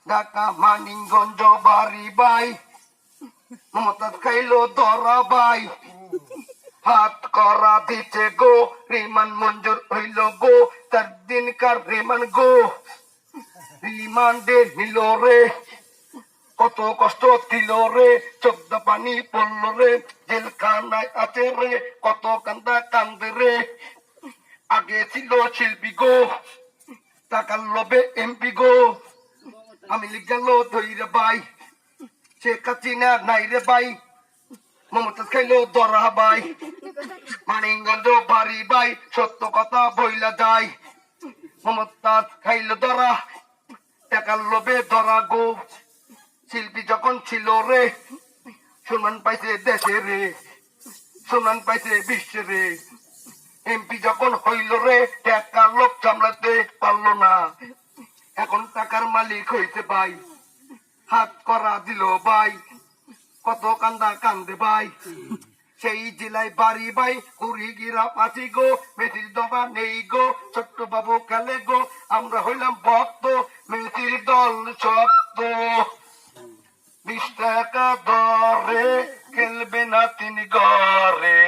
ঢাকা মানিকগঞ্জ বাড়ি বাই মমতাজ খাইলো ধরা বাই হাত করা দিচ্ছে গো রিমান মঞ্জুর হইল গো 4 দিনকার রিমান গো রিমান্ডে নিল রে কত কষ্ট দিল রে 14 পানি পড়ল রে জেলখানায় আছে রে কত কান্দা কান্দে রে আগে ছিল শিল্পী গো টাকার লোভে এমপি গো আমি লিখালো ধৈরে বাই শেখ হাসিনা নাই রে বাই মমতাজ খাইলো ধরা বাই মানিকগঞ্জ বাড়ি বাই সত্য কথা বইলা যায় মমতাজ খাইলো ধরা টাকার লোভে ধরা গো শিল্পী যখন ছিল রে সম্মান পাইছে দেশে রে সম্মান পাইছে বিশ্বে রে এমপি যখন হইল রে টাকার লোভ সামলাতে পারলো না এখন টাকার মালিক হইতে ভাই হাত করা দিল ভাই কত কান্দা কান্দে ভাই সেই জেলায় বাড়ি ভাই কুড়িগিরা পাচি গো মেথির দবা নেই গো ছোট্ট বাবু খেলে গো আমরা হইলাম ভক্ত মেথির দল শব্দ 20 টাকা দরে খেলবে না 3 ঘরে।